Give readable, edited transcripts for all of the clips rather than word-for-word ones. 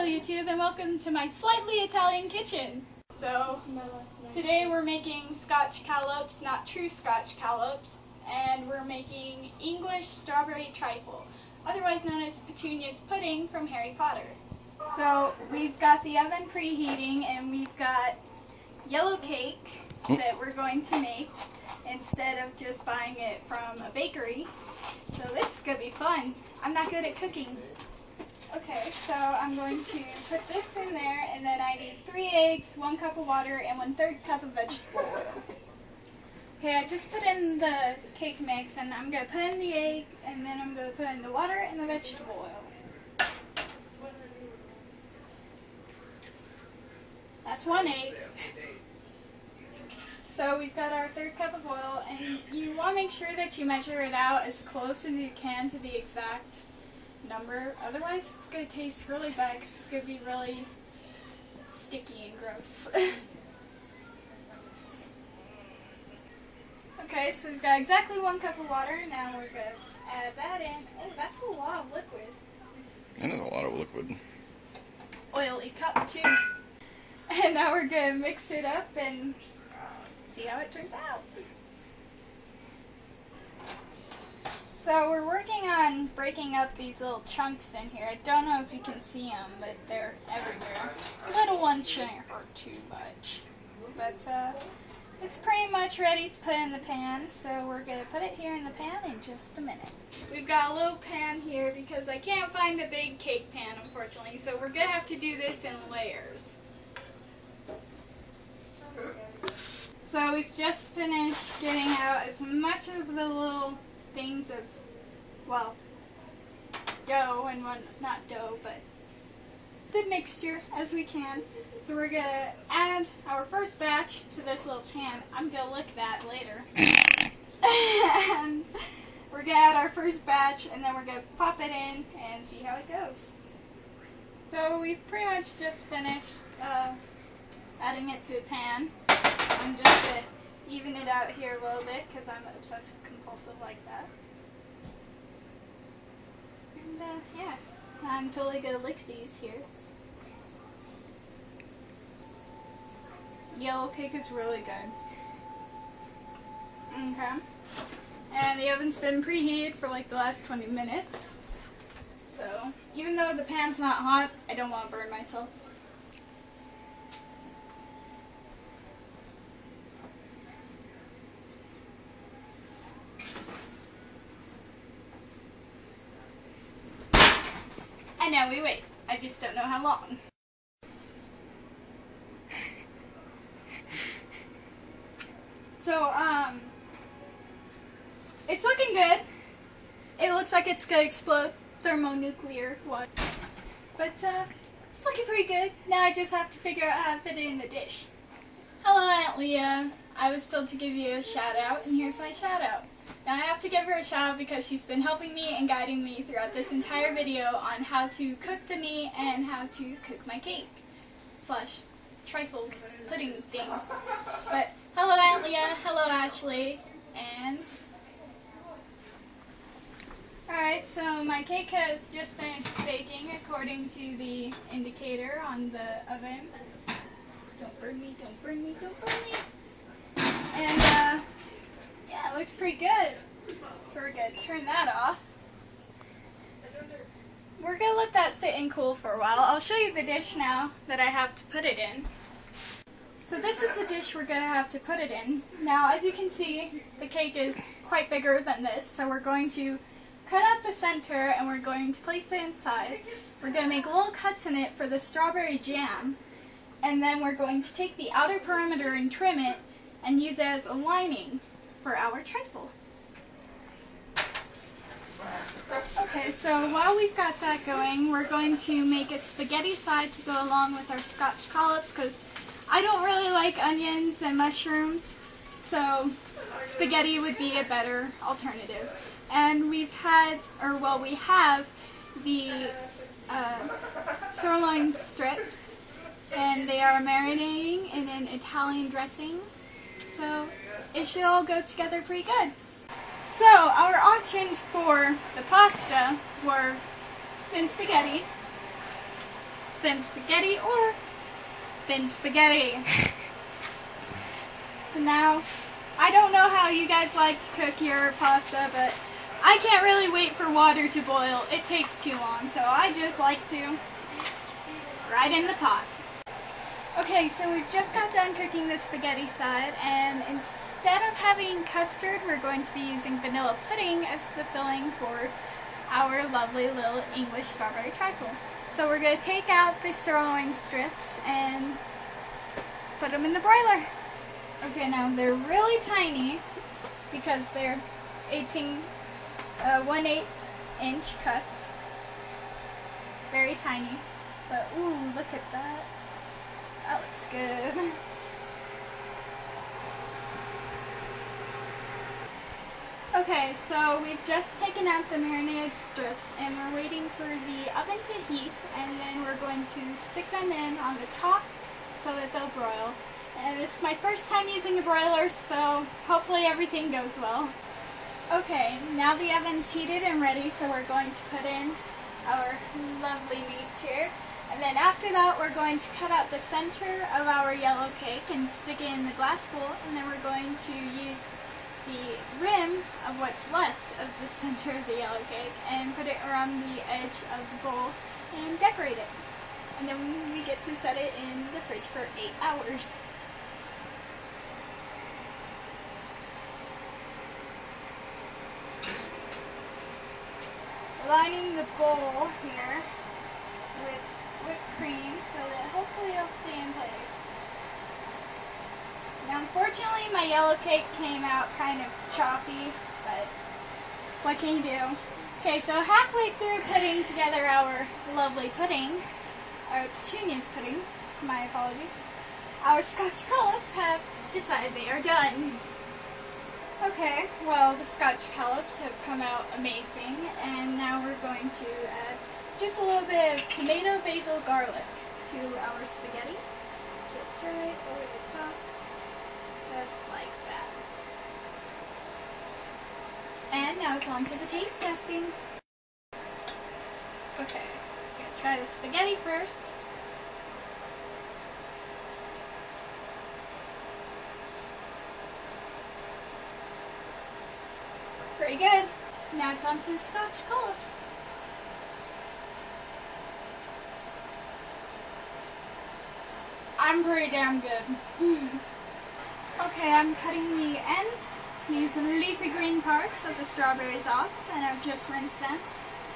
YouTube, and welcome to my slightly Italian kitchen. So, today we're making Scotch collops, not true Scotch collops, and we're making English strawberry trifle, otherwise known as Petunia's pudding from Harry Potter. So, we've got the oven preheating, and we've got yellow cake that we're going to make instead of just buying it from a bakery. So this is going to be fun. I'm not good at cooking. Okay, so I'm going to put this in there, and then I need 3 eggs, 1 cup of water, and 1/3 cup of vegetable oil. Okay, I just put in the cake mix, and I'm going to put in the egg, and then I'm going to put in the water and the vegetable oil. That's 1 egg. So we've got our 1/3 cup of oil, and you want to make sure that you measure it out as close as you can to the exact number. Otherwise, it's going to taste really bad because it's going to be really sticky and gross. Okay, so we've got exactly 1 cup of water. Now we're going to add that in. Oh, that's a lot of liquid. That is a lot of liquid. Oily cup, too. And now we're going to mix it up and see how it turns out. So we're working on breaking up these little chunks in here. I don't know if you can see them, but they're everywhere. Little ones shouldn't hurt too much. But it's pretty much ready to put in the pan, so we're going to put it here in the pan in just a minute. We've got a little pan here because I can't find a big cake pan, unfortunately, so we're going to have to do this in layers. So we've just finished getting out as much of the little things of, well, dough and not dough, but the mixture as we can. So we're going to add our first batch to this little pan. I'm going to lick that later. And we're going to add our first batch, and then we're going to pop it in and see how it goes. So we've pretty much just finished adding it to a pan. I'm just going to even it out here a little bit because I'm obsessive compulsive like that. And yeah, I'm totally going to lick these here. Yellow cake is really good. Okay. And the oven's been preheated for like the last 20 minutes. So, even though the pan's not hot, I don't want to burn myself. And now we wait. I just don't know how long. So, it's looking good. It looks like it's gonna explode thermonuclear one. But, it's looking pretty good. Now I just have to figure out how to fit it in the dish. Hello, Aunt Leah. I was told to give you a shout out, and here's my shout out. Now I have to give her a shout out because she's been helping me and guiding me throughout this entire video on how to cook the meat and how to cook my cake / trifle pudding thing. But hello Aunt Leah, hello Ashley, and alright, so my cake has just finished baking according to the indicator on the oven. Don't burn me, don't burn me, don't burn me. And yeah, it looks pretty good. So we're going to turn that off. We're going to let that sit and cool for a while. I'll show you the dish now that I have to put it in. So this is the dish we're going to have to put it in. Now, as you can see, the cake is quite bigger than this. So we're going to cut out the center and we're going to place it inside. We're going to make little cuts in it for the strawberry jam. And then we're going to take the outer perimeter and trim it and use it as a lining for our trifle. Okay, so while we've got that going, we're going to make a spaghetti side to go along with our Scotch collops because I don't really like onions and mushrooms, so spaghetti would be a better alternative. And we have the sirloin strips, and they are marinating in an Italian dressing, so it should all go together pretty good. So, our options for the pasta were thin spaghetti, thin spaghetti or thin spaghetti. So now, I don't know how you guys like to cook your pasta, but I can't really wait for water to boil. It takes too long, so I just like to right in the pot. Okay, so we've just got done cooking the spaghetti side, and instead of having custard, we're going to be using vanilla pudding as the filling for our lovely little English strawberry trifle. So we're going to take out the sirloin strips and put them in the broiler. Okay, now they're really tiny because they're 1/8 inch cuts. Very tiny, but ooh, look at that. That looks good. Okay, so we've just taken out the marinated strips and we're waiting for the oven to heat, and then we're going to stick them in on the top so that they'll broil. And this is my first time using a broiler, so hopefully everything goes well. Okay, now the oven's heated and ready, so we're going to put in our lovely meat here. And then after that, we're going to cut out the center of our yellow cake and stick it in the glass bowl, and then we're going to use the rim of what's left of the center of the yellow cake and put it around the edge of the bowl and decorate it. And then we get to set it in the fridge for 8 hours. Lining the bowl here with whipped cream so that hopefully it'll stay in place. Now unfortunately my yellow cake came out kind of choppy, but what can you do? Okay, so halfway through putting together our lovely pudding, our petunias pudding, my apologies, our Scotch collops have decided they are done. Okay, well the Scotch collops have come out amazing, and now we're going to add just a little bit of tomato, basil, garlic to our spaghetti. Just right over the top, just like that. And now it's on to the taste testing. Okay, I'm gonna try the spaghetti first. Pretty good. Now it's on to the Scotch collops. I'm pretty damn good. Okay, I'm cutting the ends, using the leafy green parts of the strawberries off, and I've just rinsed them.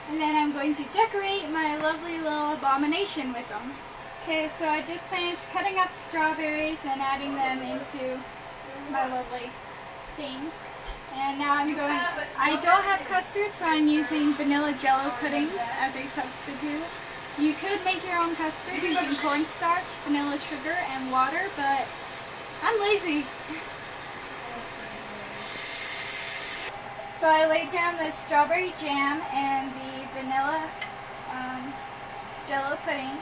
And then I'm going to decorate my lovely little abomination with them. Okay, so I just finished cutting up strawberries and adding them into my lovely thing. And now I don't have custard, so I'm using vanilla jello pudding as a substitute. You could make your own custard using cornstarch, vanilla sugar, and water, but I'm lazy. So I laid down the strawberry jam and the vanilla jello pudding,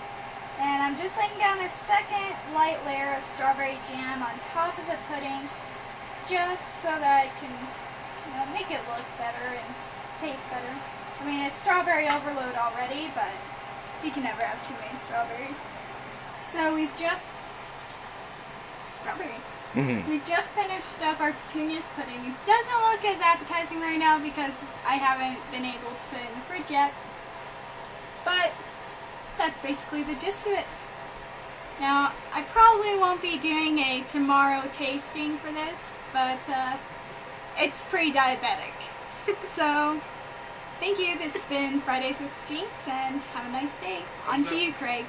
and I'm just laying down a second light layer of strawberry jam on top of the pudding, just so that I can make it look better and taste better. I mean, it's strawberry overload already, but you can never have too many strawberries. So we've just we've just finished up our petunias pudding. It doesn't look as appetizing right now because I haven't been able to put it in the fridge yet, but that's basically the gist of it. Now, I probably won't be doing a tomorrow tasting for this, but it's pre-diabetic. So, thank you. This has been Fridays with Jinx, and have a nice day. On to you, Craig.